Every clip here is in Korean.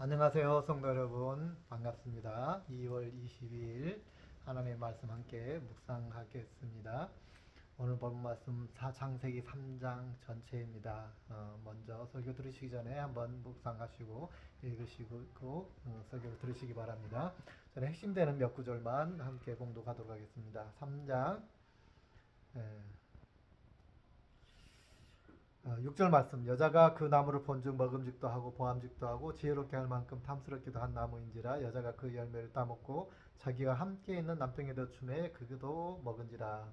안녕하세요, 성도 여러분. 반갑습니다. 2월 22일 하나님의 말씀 함께 묵상하겠습니다. 오늘 본 말씀 창세기 3장 전체입니다. 먼저 설교 들으시기 전에 한번 묵상하시고 읽으시고 설교 들으시기 바랍니다. 저는 핵심되는 몇 구절만 함께 봉독하도록 하겠습니다. 3장 6절 말씀. 여자가 그 나무를 본즉 먹음직도 하고 보암직도 하고 지혜롭게 할 만큼 탐스럽기도 한 나무인지라. 여자가 그 열매를 따먹고 자기가 함께 있는 남편에게 주매 그도 먹은지라.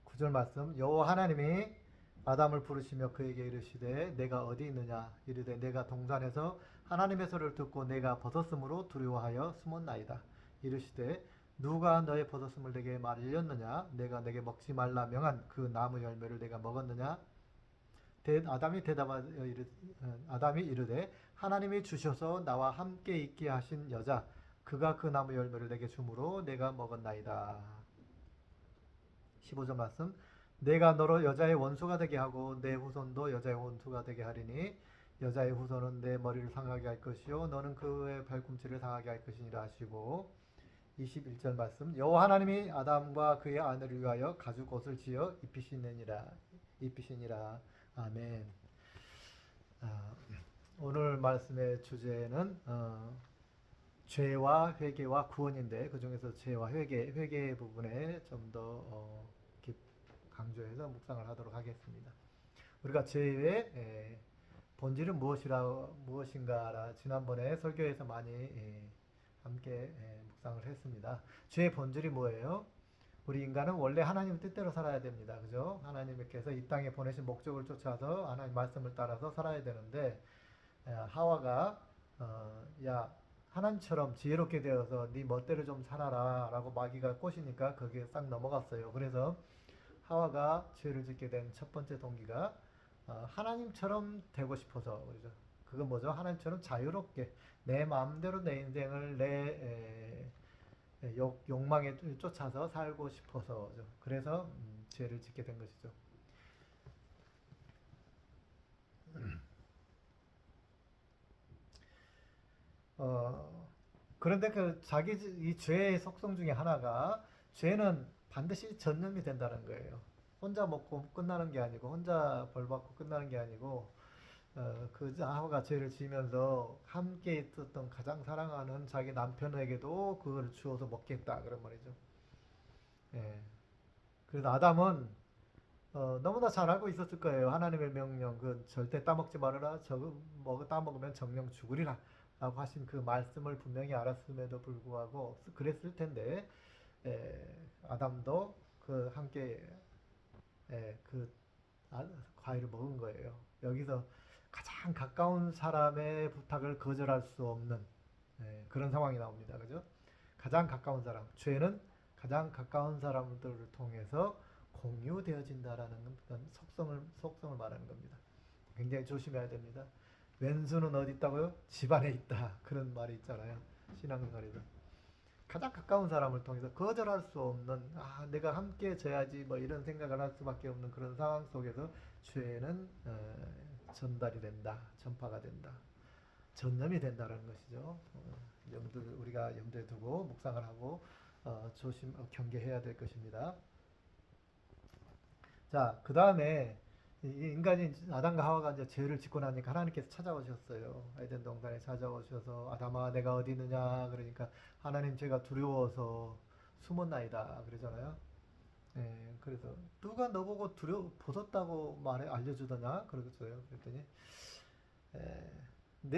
9절 말씀. 여호와 하나님이 아담을 부르시며 그에게 이르시되 내가 어디 있느냐. 이르되 내가 동산에서 하나님의 소리를 듣고 내가 벗었으므로 두려워하여 숨었나이다. 이르시되 누가 너의 벗었음을 내게 말렸느냐. 내가 내게 먹지 말라 명한 그 나무 열매를 내가 먹었느냐. 아담이 이르되 하나님이 주셔서 나와 함께 있게 하신 여자 그가 그 나무 열매를 내게 주므로 내가 먹었나이다. 15절 말씀. 내가 너로 여자의 원수가 되게 하고 내 후손도 여자의 원수가 되게 하리니 여자의 후손은 내 머리를 상하게 할 것이요 너는 그의 발꿈치를 상하게 할 것이니라 하시고. 21절 말씀. 여호와 하나님이 아담과 그의 아내를 위하여 가죽 옷을 지어 입히시니라. 아멘. 오늘 말씀의 주제는 죄와 회개와 구원인데 그 중에서 죄와 회개 부분에 좀 더 강조해서 묵상을 하도록 하겠습니다. 우리가 죄의 본질은 무엇인가 지난번에 설교에서 많이 함께 묵상을 했습니다. 죄의 본질이 뭐예요? 우리 인간은 원래 하나님 뜻대로 살아야 됩니다. 그죠? 하나님께서 이 땅에 보내신 목적을 쫓아서 하나님 말씀을 따라서 살아야 되는데 하와가 야 하나님처럼 지혜롭게 되어서 네 멋대로 좀 살아라 라고 마귀가 꼬시니까 거기에 싹 넘어갔어요. 그래서 하와가 죄를 짓게 된 첫 번째 동기가 하나님처럼 되고 싶어서 그러죠. 그건 뭐죠? 하나님처럼 자유롭게 내 마음대로 내 인생을 내 욕망에 쫓아서 살고 싶어서죠. 그래서 죄를 짓게 된 것이죠. 그런데 그 자기 이 죄의 속성 중에 하나가 죄는 반드시 전념이 된다는 거예요. 혼자 먹고 끝나는 게 아니고 혼자 벌 받고 끝나는 게 아니고 그 아하가 죄를 지으면서 함께 있었던 가장 사랑하는 자기 남편에게도 그걸 주어서 먹겠다 그런 말이죠. 예. 그래서 아담은 너무나 잘 알고 있었을 거예요. 하나님의 명령, 그 절대 따먹지 말아라. 따먹으면 정령 죽으리라. 라고 하신 그 말씀을 분명히 알았음에도 불구하고 그랬을 텐데 아담도 그 함께 그 과일을 먹은 거예요. 여기서 가장 가까운 사람의 부탁을 거절할 수 없는 그런 상황이 나옵니다. 그죠? 가장 가까운 사람. 죄는 가장 가까운 사람들을 통해서 공유되어진다라는 속성을 말하는 겁니다. 굉장히 조심해야 됩니다. 왼수는 어디 있다고요? 집안에 있다. 그런 말이 있잖아요. 신앙생활에서. 가장 가까운 사람을 통해서 거절할 수 없는 내가 함께 져야지 뭐 이런 생각을 할 수밖에 없는 그런 상황 속에서 죄는 전달이 된다. 전파가 된다. 전염이 된다는 것이죠. 우리가 염두에 두고 묵상을 하고 경계해야 될 것입니다. 자, 그 다음에 인간이 아담과 하와가 이제 죄를 짓고 나니까 하나님께서 찾아오셨어요. 에덴 동산에 찾아오셔서 아담아 내가 어디 있느냐 그러니까 하나님 제가 두려워서 숨었나이다 그러잖아요. 그래서 누가 너보고 벗었다고 알려주더냐 그러겠어요. 그랬더니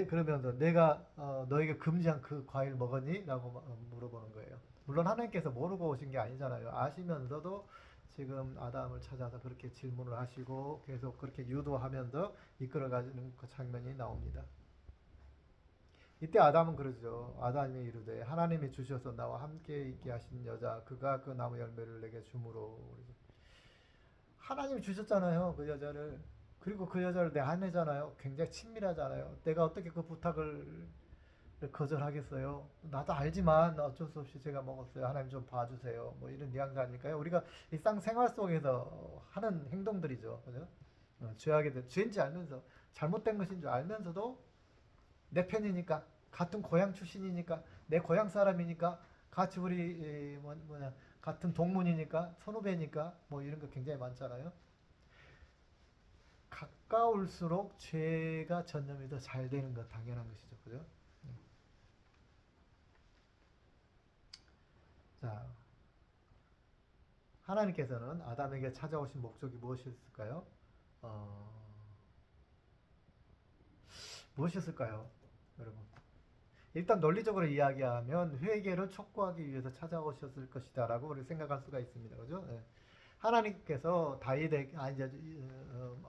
그러면서 내가 너에게 금지한 그 과일 먹었니? 라고 물어보는 거예요. 물론 하나님께서 모르고 오신 게 아니잖아요. 아시면서도 지금 아담을 찾아서 그렇게 질문을 하시고 계속 그렇게 유도하면서 이끌어가는 그 장면이 나옵니다. 이때 아담은 그러죠. 아담이 이르되 하나님이 주셔서 나와 함께 있게 하신 여자 그가 그 나무 열매를 내게 주므로. 하나님이 주셨잖아요. 그 여자를. 그리고 그 여자를 내 아내잖아요. 굉장히 친밀하잖아요. 내가 어떻게 그 부탁을 거절하겠어요? 나도 알지만 어쩔 수 없이 제가 먹었어요. 하나님 좀 봐주세요. 뭐 이런 뉘앙스 아닐까요? 우리가 일상생활 속에서 하는 행동들이죠. 그죠? 죄인지 알면서 잘못된 것인 줄 알면서도 내 편이니까, 같은 고향 출신이니까, 내 고향 사람이니까, 같이 우리 같은 동문이니까, 선후배니까 뭐 이런 거 굉장히 많잖아요. 가까울수록 죄가 전념이 더 잘 되는 건 당연한 것이죠. 그죠? 자, 하나님께서는 아담에게 찾아오신 목적이 무엇이었을까요? 어, 무엇이었을까요? 여러분. 일단 논리적으로 이야기하면 회개를 촉구하기 위해서 찾아오셨을 것이다 라고 우리 생각할 수가 있습니다. 그죠? 예. 하나님께서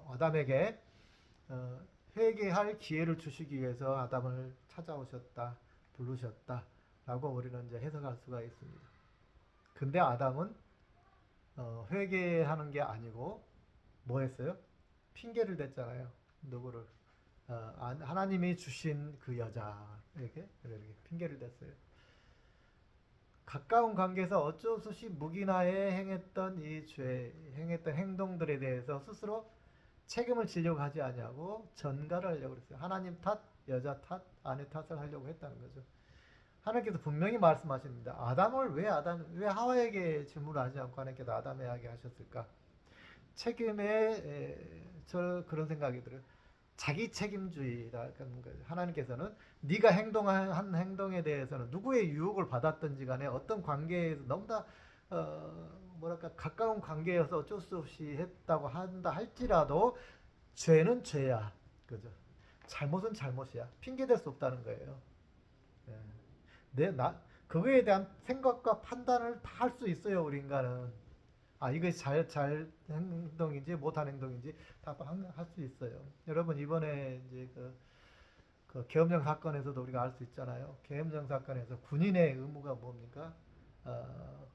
아담에게 회개할 기회를 주시기 위해서 아담을 찾아오셨다, 부르셨다 라고 우리는 이제 해석할 수가 있습니다. 근데 아담은 회개하는 게 아니고 뭐 했어요? 핑계를 댔잖아요. 누구를? 하나님이 주신 그 여자에게 이렇게 핑계를 댔어요. 가까운 관계에서 어쩔 수 없이 묵인하에 행했던 행했던 행동들에 대해서 스스로 책임을 지려고 하지 아니하고 전가를 하려고 그랬어요. 하나님 탓, 여자 탓, 아내 탓을 하려고 했다는 거죠. 하나님께서 분명히 말씀하십니다. 왜 하와에게 질문을 하지 않고 하나님께서 아담에게 하셨을까? 저 그런 생각이 들어요. 자기 책임주의라 하나님께서는 네가 행동한 행동에 대해서는 누구의 유혹을 받았든지 간에 어떤 관계에서 너무나 가까운 관계여서 어쩔 수 없이 했다고 한다 할지라도 죄는 죄야. 그죠? 잘못은 잘못이야. 핑계댈 수 없다는 거예요. 예. 그거에 대한 생각과 판단을 다 할 수 있어요, 우리 인간은. 이게 잘 행동인지 못한 행동인지 다 할 수 있어요. 여러분, 이번에 이제 그 계엄령 사건에서도 우리가 알 수 있잖아요. 계엄령 사건에서 군인의 의무가 뭡니까?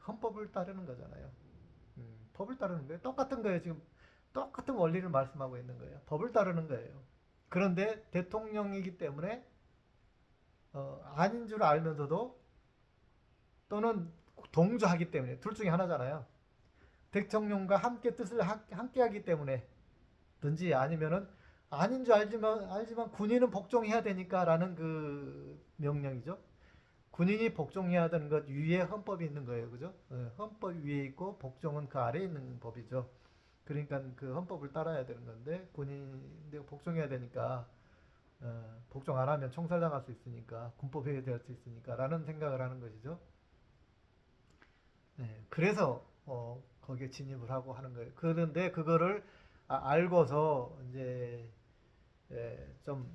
헌법을 따르는 거잖아요. 법을 따르는 거예요. 똑같은 거예요. 지금 똑같은 원리를 말씀하고 있는 거예요. 법을 따르는 거예요. 그런데 대통령이기 때문에 아닌 줄 알면서도 또는 동조하기 때문에 둘 중에 하나잖아요. 대통령과 함께 뜻을 함께 하기 때문에 든지 아니면은 아닌 줄 알지만 군인은 복종해야 되니까라는 그 명령이죠. 군인이 복종해야 되는 것 위에 헌법이 있는 거예요. 그죠? 헌법 위에 있고 복종은 그 아래에 있는 법이죠. 그러니까 그 헌법을 따라야 되는 건데 군인이 복종해야 되니까 복종 안 하면 총살당할 수 있으니까 군법 해제될 수 있으니까라는 생각을 하는 것이죠. 네, 그래서 거기에 진입을 하고 하는 거예요. 그런데 그거를 알고서 이제 좀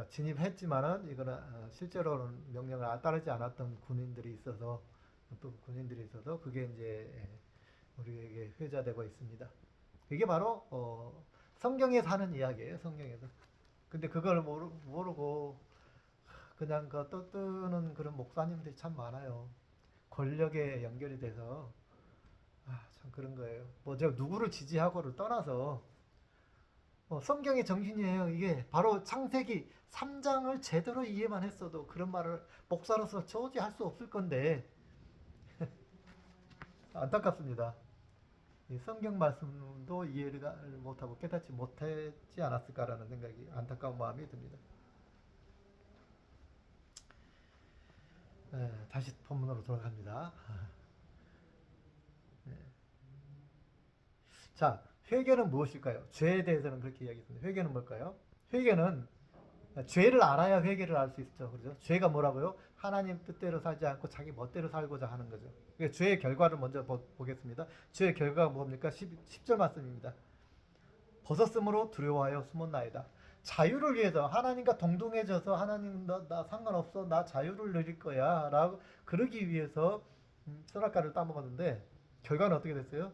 진입했지만은 이거는 실제로는 명령을 따르지 않았던 군인들이 있어서 그게 이제 우리에게 회자되고 있습니다. 이게 바로 성경에서 하는 이야기예요. 성경에서. 근데 그걸 모르고 그냥 떠드는 그런 목사님들이 참 많아요. 권력에 연결이 돼서 참 그런 거예요. 뭐 제가 누구를 지지하고를 떠나서 성경의 정신이에요. 이게 바로 창세기 3장을 제대로 이해만 했어도 그런 말을 목사로서 저지 할 수 없을 건데 안타깝습니다. 이 성경 말씀도 이해를 못하고 깨닫지 못했지 않았을까라는 생각이 안타까운 마음이 듭니다. 다시 본문으로 돌아갑니다. 자, 회개는 무엇일까요? 죄에 대해서는 그렇게 이야기했습니다. 회개는 뭘까요? 회개는 죄를 알아야 회개를 알 수 있죠. 그렇죠? 죄가 뭐라고요? 하나님 뜻대로 살지 않고 자기 멋대로 살고자 하는 거죠. 그러니까 죄의 결과를 먼저 보겠습니다. 죄의 결과가 뭡니까? 10절 말씀입니다. 벗었으므로 두려워하여 숨었나이다. 자유를 위해서 하나님과 동등해져서 하나님 나 상관없어 나 자유를 누릴 거야 라고 그러기 위해서 선악과를 따먹었는데 결과는 어떻게 됐어요?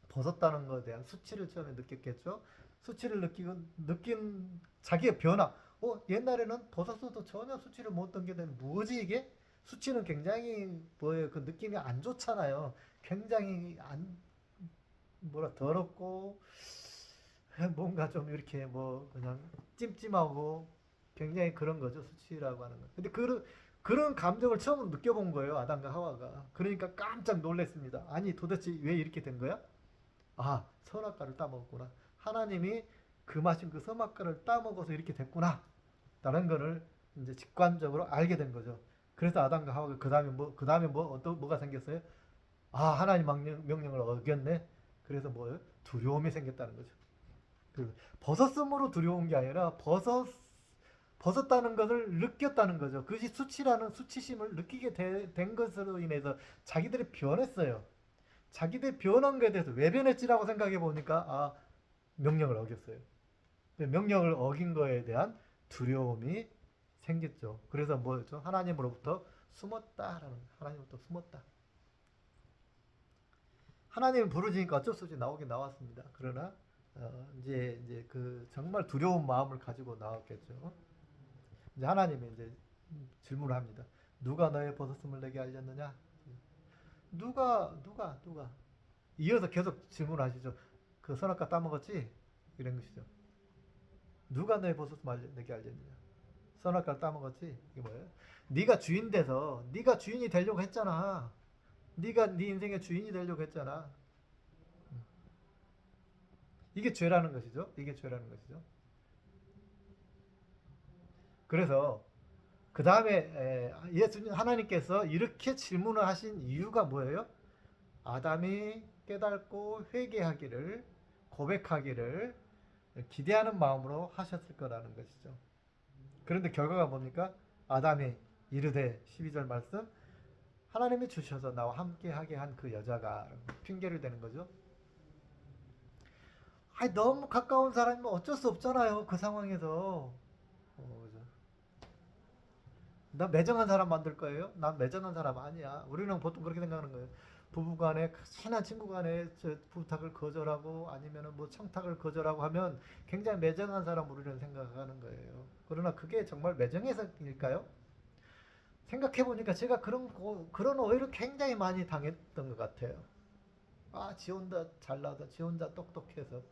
벗었다는 것에 대한 수치를 처음에 느꼈겠죠. 수치를 느낀 자기의 변화. 옛날에는 벗었어도 전혀 수치를 못 느끼는 뭐지 이게? 수치는 굉장히 그 느낌이 안 좋잖아요. 굉장히 더럽고 뭔가 좀 이렇게 그냥 찜찜하고 굉장히 그런 거죠. 수치라고 하는 거. 근데 그런 감정을 처음 느껴본 거예요. 아담과 하와가. 그러니까 깜짝 놀랐습니다. 아니 도대체 왜 이렇게 된 거야? 선악과를 따먹었구나. 하나님이 그 마신 그 선악과를 따먹어서 이렇게 됐구나 라는 거를 이제 직관적으로 알게 된 거죠. 그래서 아담과 하와가 그 다음에 뭐가 생겼어요? 아, 하나님 명령을 어겼네. 그래서 뭐예요? 두려움이 생겼다는 거죠. 벗었음으로 두려운 게 아니라 벗었다는 것을 느꼈다는 거죠. 그것이 수치심을 느끼게 된 것으로 인해서 자기들이 변했어요. 자기들이 변한 것에 대해서 왜 변했지라고 생각해 보니까 명령을 어겼어요. 명령을 어긴 거에 대한 두려움이 생겼죠. 그래서 뭐였죠? 하나님으로부터 숨었다라는, 하나님으로부터 숨었다. 하나님 부르짖으니까 어쩔 수 없이 나오긴 나왔습니다. 그러나 이제 그 정말 두려운 마음을 가지고 나왔겠죠. 이제 하나님이 이제 질문을 합니다. 누가 너의 벗었음을 내게 알렸느냐? 누가 이어서 계속 질문하시죠. 그 선악과 따먹었지? 이런 것이죠. 누가 너의 벗었음을 내게 알렸느냐? 선악과를 따먹었지? 이게 뭐예요? 네가 주인 돼서 네가 주인이 되려고 했잖아. 네가 네 인생의 주인이 되려고 했잖아. 이게 죄라는 것이죠. 이게 죄라는 것이죠. 그래서 그 다음에 예수님 하나님께서 이렇게 질문을 하신 이유가 뭐예요? 아담이 깨닫고 회개하기를 고백하기를 기대하는 마음으로 하셨을 거라는 것이죠. 그런데 결과가 뭡니까? 아담이 이르되 12절 말씀 하나님이 주셔서 나와 함께하게 한 그 여자가 핑계를 대는 거죠. 아니 너무 가까운 사람이면 어쩔 수 없잖아요. 그 상황에서. 그죠? 나 매정한 사람 만들 거예요? 난 매정한 사람 아니야. 우리는 보통 그렇게 생각하는 거예요. 부부간에 친한 친구간에 부탁을 거절하고 아니면은 뭐 청탁을 거절하고 하면 굉장히 매정한 사람 우리는 생각하는 거예요. 그러나 그게 정말 매정해서일까요? 생각해 보니까 제가 그런 오해를 굉장히 많이 당했던 것 같아요. 지 혼자 잘나다, 지 혼자 똑똑해서.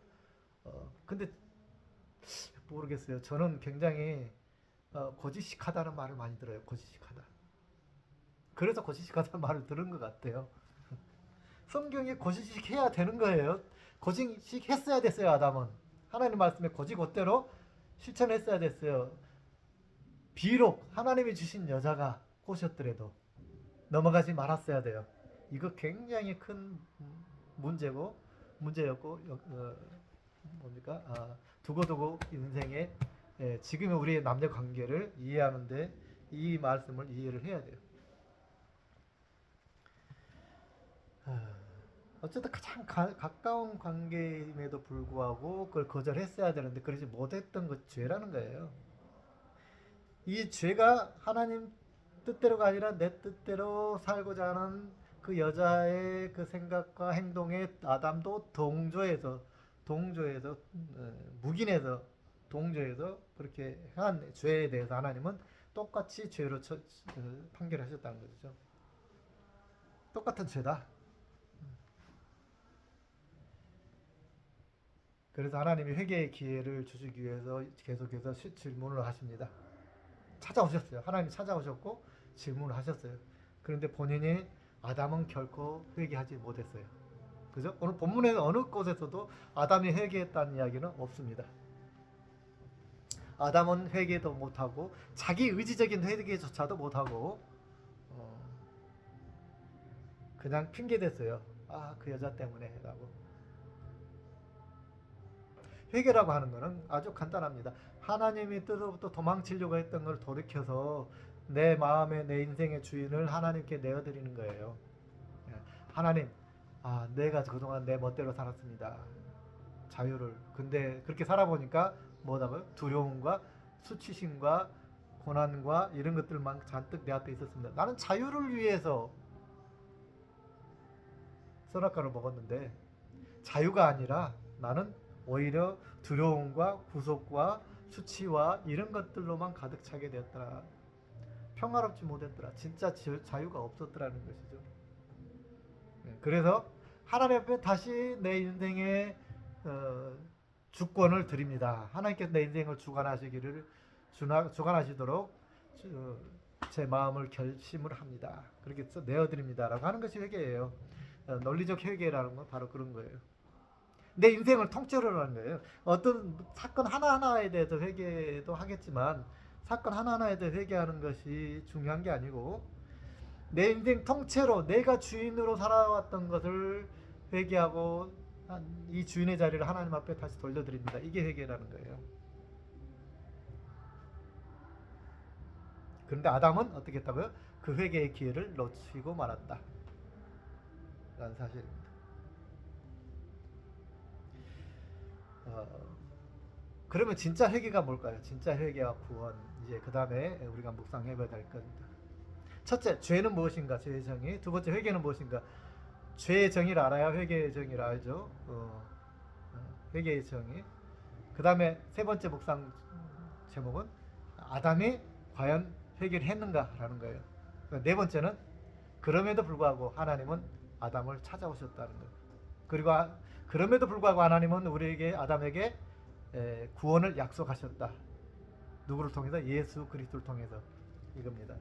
근데 모르겠어요. 저는 굉장히 고지식하다는 말을 많이 들어요. 고지식하다. 그래서 고지식하다는 말을 들은 것 같아요. 성경에 고지식해야 되는 거예요. 고지식했어야 됐어요. 아담은 하나님 말씀에 고지곧대로 실천했어야 됐어요. 비록 하나님이 주신 여자가 꼬셨더라도 넘어가지 말았어야 돼요. 이거 굉장히 큰 문제였고 뭡니까? 두고두고 인생의 지금의 우리의 남녀 관계를 이해하는데 이 말씀을 이해를 해야 돼요. 어쨌든 가장 가까운 관계임에도 불구하고 그걸 거절했어야 되는데 그러지 못했던 것 죄라는 거예요. 이 죄가 하나님 뜻대로가 아니라 내 뜻대로 살고자 하는 그 여자의 그 생각과 행동에 아담도 동조해서 묵인해서 동조해서 그렇게 한 죄에 대해서 하나님은 똑같이 죄로 판결하셨다는 거죠. 똑같은 죄다. 그래서 하나님이 회개의 기회를 주시기 위해서 계속해서 질문을 하십니다. 찾아오셨어요. 하나님이 찾아오셨고 질문을 하셨어요. 그런데 본인이 아담은 결코 회개하지 못했어요. 그죠? 오늘 본문의 어느 곳에서도 아담이 회개했다는 이야기는 없습니다. 아담은 회개도 못하고 자기 의지적인 회개조차도 못하고 그냥 핑계댔어요. 그 여자 때문에 라고. 회개라고 하는 것은 아주 간단합니다. 하나님이 뜻으로부터 도망치려고 했던 걸 돌이켜서 내 마음의 내 인생의 주인을 하나님께 내어드리는 거예요. 하나님, 내가 그동안 내 멋대로 살았습니다. 자유를. 근데 그렇게 살아보니까 뭐다고요? 두려움과 수치심과 고난과 이런 것들만 잔뜩 내 앞에 있었습니다. 나는 자유를 위해서 선악과를 먹었는데 자유가 아니라 나는 오히려 두려움과 구속과 수치와 이런 것들로만 가득 차게 되었더라. 평화롭지 못했더라. 진짜 자유가 없었더라는 것이죠. 그래서 하나님 앞에 다시 내 인생의 주권을 드립니다. 하나님께서 내 인생을 주관하시도록 제 마음을 결심을 합니다. 그렇게 내어드립니다라고 하는 것이 회개예요. 논리적 회개라는 건 바로 그런 거예요. 내 인생을 통째로 하는 거예요. 어떤 사건 하나하나에 대해서 회개도 하겠지만 사건 하나하나에 대해 회개하는 것이 중요한 게 아니고 내 인생 통째로 내가 주인으로 살아왔던 것을 회개하고 이 주인의 자리를 하나님 앞에 다시 돌려드립니다. 이게 회개라는 거예요. 그런데 아담은 어떻게 했다고요? 그 회개의 기회를 놓치고 말았다 라는 사실입니다. 그러면 진짜 회개가 뭘까요? 진짜 회개와 구원, 이제 그 다음에 우리가 묵상해봐야 될 겁니다. 첫째, 죄는 무엇인가? 죄의 정의. 두 번째, 회개는 무엇인가? 죄의 정의를 알아야 회개의 정의를 알죠. 회개의 정의. 그 다음에 세 번째 묵상 제목은 아담이 과연 회개를 했는가라는 거예요. 네 번째는 그럼에도 불구하고 하나님은 아담을 찾아오셨다는 거예요. 그리고 그럼에도 불구하고 하나님은 우리에게 아담에게 구원을 약속하셨다. 누구를 통해서? 예수 그리스도를 통해서. 이겁니다.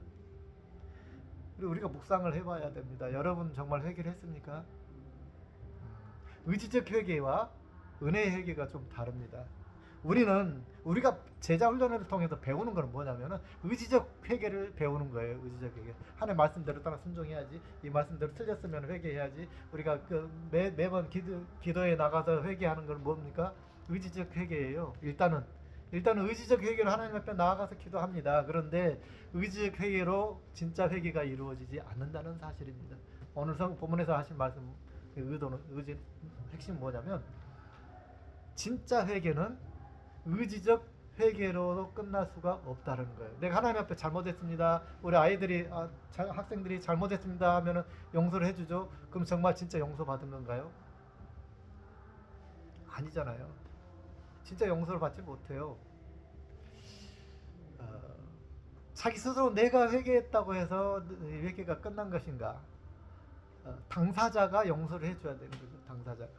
그리고 우리가 묵상을 해봐야 됩니다. 여러분 정말 회개를 했습니까? 의지적 회개와 은혜의 회개가 좀 다릅니다. 우리가 제자 훈련을 통해서 배우는 건 뭐냐면은 의지적 회개를 배우는 거예요. 의지적 회개. 하나님 말씀대로 따라 순종해야지. 이 말씀대로 틀렸으면 회개해야지. 우리가 매번 기도에 나가서 회개하는 건 뭡니까? 의지적 회개예요. 일단은 의지적 회개로 하나님 앞에 나아가서 기도합니다. 그런데 의지적 회개로 진짜 회개가 이루어지지 않는다는 사실입니다. 오늘 본문에서 하신 말씀 의지 핵심 뭐냐면 진짜 회개는 의지적 회개로 끝날 수가 없다는 거예요. 내가 하나님 앞에 잘못했습니다. 우리 아이들이 학생들이 잘못했습니다 하면은 용서를 해주죠. 그럼 정말 진짜 용서받은 건가요? 아니잖아요. 진짜 용서를 받지 못해요. 자기 스스로 내가 회개했다고 해서 회개가 끝난 것인가? 당사자가 용서를 해줘야 되는 거죠. 당사자가.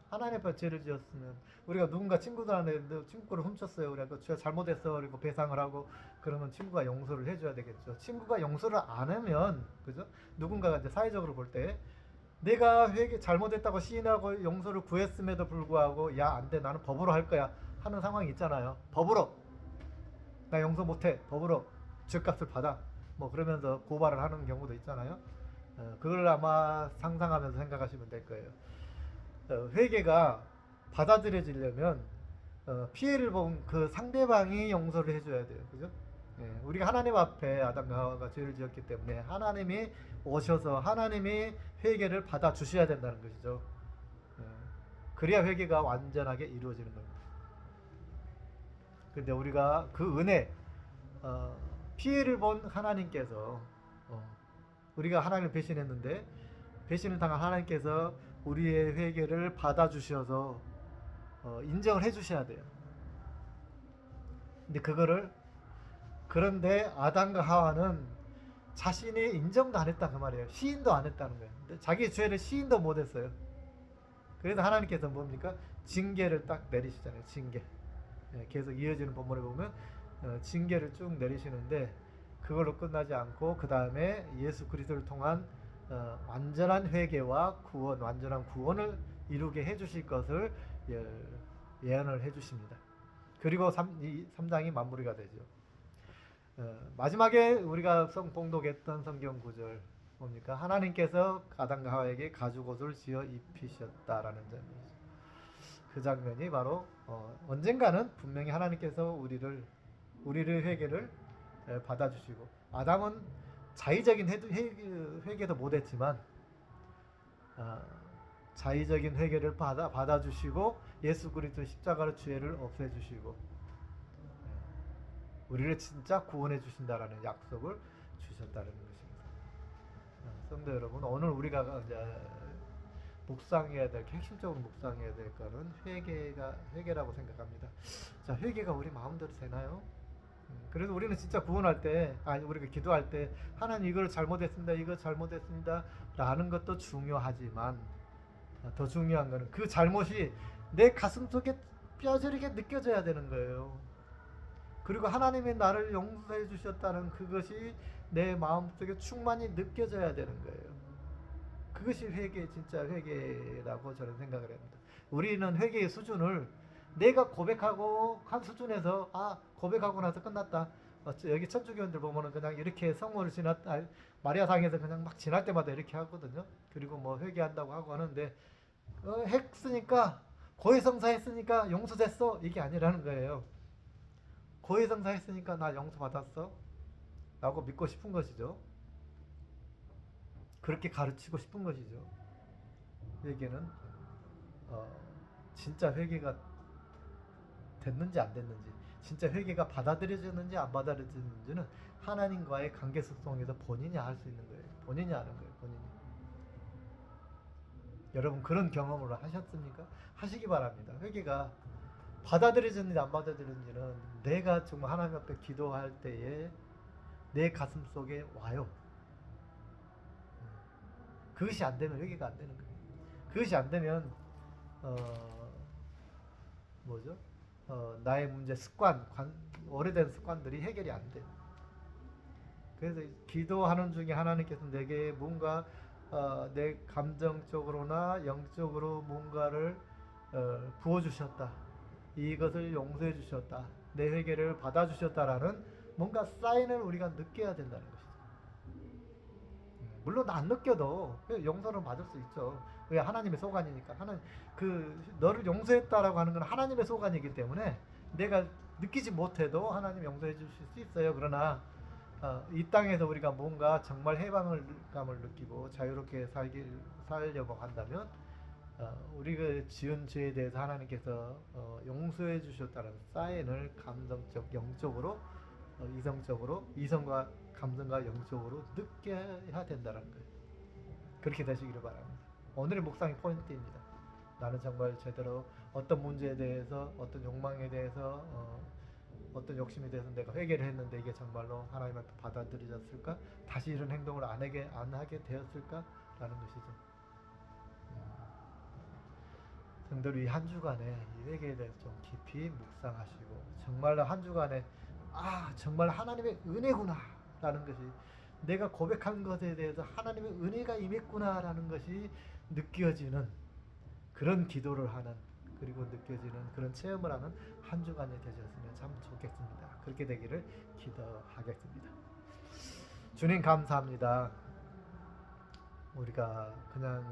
하나님 앞에 죄를 지었으면 우리가 누군가 친구들한테 친구를 훔쳤어요. 우리가 죄 잘못했어. 그리고 배상을 하고 그러면 친구가 용서를 해줘야 되겠죠. 친구가 용서를 안 하면 그죠? 누군가가 이제 사회적으로 볼 때 내가 회개 잘못했다고 시인하고 용서를 구했음에도 불구하고 야, 안 돼. 나는 법으로 할 거야. 하는 상황이 있잖아요. 법으로. 나 용서 못해. 법으로 죗값을 받아. 뭐 그러면서 고발을 하는 경우도 있잖아요. 그걸 아마 상상하면서 생각하시면 될 거예요. 회개가 받아들여지려면 피해를 본 그 상대방이 용서를 해줘야 돼요. 그죠? 우리가 하나님 앞에 아담과 하와가 죄를 지었기 때문에 하나님이 오셔서 하나님이 회개를 받아주셔야 된다는 것이죠. 그래야 회개가 완전하게 이루어지는 겁니다. 근데 우리가 그 은혜, 피해를 본 하나님께서 우리가 하나님을 배신했는데 배신을 당한 하나님께서 우리의 회개를 받아주셔서 인정을 해주셔야 돼요. 그런데 아담과 하와는 자신이 인정도 안 했다 그 말이에요. 시인도 안 했다는 거예요. 자기 죄를 시인도 못 했어요. 그래서 하나님께서 뭡니까? 징계를 딱 내리시잖아요. 징계. 계속 이어지는 본문에 보면 징계를 쭉 내리시는데 그걸로 끝나지 않고 그 다음에 예수 그리스도를 통한 완전한 회개와 구원, 완전한 구원을 이루게 해주실 것을 예언을 해주십니다. 그리고 3장이 마무리가 되죠. 마지막에 우리가 봉독했던 성경 구절 뭡니까? 하나님께서 아담과 하와에게 가죽옷을 지어 입히셨다라는 점이죠. 그 장면이 바로 언젠가는 분명히 하나님께서 우리를 회개를 받아주시고 아담은 자의적인 회개도 못했지만 자의적인 회개를 받아주시고 예수 그리스도 십자가로 죄를 없애주시고 우리를 진짜 구원해 주신다라는 약속을 주셨다는 것입니다. 성도 여러분, 오늘 우리가 이제 묵상해야 될, 핵심적으로 묵상해야 될 거는 회개라고 생각합니다. 자, 회개가 우리 마음대로 되나요? 그래서 우리는 진짜 구원할 때, 우리가 기도할 때 하나님 이걸 잘못했습니다, 이거 잘못했습니다 라는 것도 중요하지만 더 중요한 것은 그 잘못이 내 가슴속에 뼈저리게 느껴져야 되는 거예요. 그리고 하나님이 나를 용서해 주셨다는 그것이 내 마음속에 충만히 느껴져야 되는 거예요. 그것이 회개, 진짜 회개라고 저는 생각을 합니다. 우리는 회개의 수준을 내가 고백하고 한 수준에서 고백하고 나서 끝났다. 여기 천주교인들 보면은 그냥 이렇게 성모를 마리아상에서 그냥 막 지날 때마다 이렇게 하거든요. 그리고 뭐 회개한다고 하고 하는데 했으니까 고해성사 했으니까 용서됐어 이게 아니라는 거예요. 고해성사 했으니까 나 용서받았어 라고 믿고 싶은 것이죠. 그렇게 가르치고 싶은 것이죠. 회개는 진짜 회개가 됐는지 안 됐는지, 진짜 회개가 받아들여졌는지 안 받아들여졌는지는 하나님과의 관계 속성에서 본인이 알 수 있는 거예요. 본인이 아는 거예요. 본인이. 여러분 그런 경험을 하셨습니까? 하시기 바랍니다. 회개가 받아들여졌는지 안 받아들여졌는지는 내가 정말 하나님 앞에 기도할 때에 내 가슴 속에 와요. 그것이 안 되면 회개가 안 되는 거예요. 그것이 안 되면 나의 문제, 오래된 습관들이 해결이 안 돼. 그래서 기도하는 중에 하나님께서 내게 뭔가 내 감정적으로나 영적으로 뭔가를 부어주셨다. 이것을 용서해 주셨다. 내 회개를 받아주셨다라는 뭔가 사인을 우리가 느껴야 된다는 것이죠. 물론 안 느껴도 용서는 받을 수 있죠. 왜? 하나님의 소관이니까. 너를 용서했다라고 하는 건 하나님의 소관이기 때문에 내가 느끼지 못해도 하나님 용서해 주실 수 있어요. 그러나 이 땅에서 우리가 뭔가 정말 해방감을 느끼고 자유롭게 살려고 한다면 우리가 지은 죄에 대해서 하나님께서 용서해 주셨다는 사인을 감정적, 영적으로, 이성과 감정과 영적으로 느껴야 된다는 거예요. 그렇게 되시기를 바랍니다. 오늘의 묵상의 포인트입니다. 나는 정말 제대로 어떤 문제에 대해서, 어떤 욕망에 대해서, 어떤 욕심에 대해서 내가 회개를 했는데 이게 정말로 하나님 앞에 받아들여졌을까? 다시 이런 행동을 안 하게 되었을까? 라는 것이죠. 성도들 이 한 주간에 이 회개에 대해서 좀 깊이 묵상하시고 정말로 한 주간에 정말 하나님의 은혜구나 라는 것이, 내가 고백한 것에 대해서 하나님의 은혜가 임했구나 라는 것이 느껴지는 그런 기도를 하는, 그리고 느껴지는 그런 체험을 하는 한 주간이 되셨으면 참 좋겠습니다. 그렇게 되기를 기도하겠습니다. 주님 감사합니다. 우리가 그냥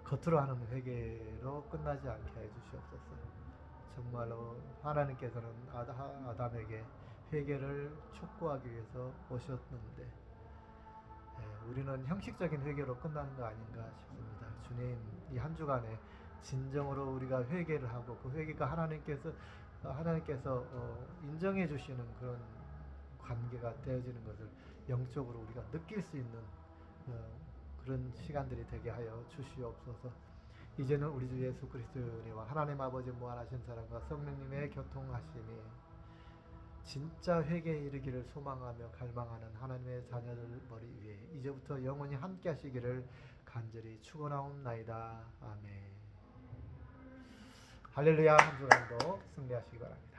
겉으로 하는 회개로 끝나지 않게 해주시옵소서. 정말로 하나님께서는 아담에게 회개를 촉구하기 위해서 오셨는데 우리는 형식적인 회개로 끝나는 거 아닌가 싶습니다. 주님, 이 한 주간에 진정으로 우리가 회개를 하고 그 회개가 하나님께서 인정해 주시는 그런 관계가 되어지는 것을 영적으로 우리가 느낄 수 있는 그런 시간들이 되게 하여 주시옵소서. 이제는 우리 주 예수 그리스도의 은혜와 하나님 아버지 무한하신 사랑과 성령님의 교통하심이 진짜 회개에 이르기를 소망하며 갈망하는 하나님의 자녀들 머리 위에 이제부터 영원히 함께 하시기를 간절히 축원하옵나이다. 아멘. 할렐루야. 한 주간도 승리하시기 바랍니다.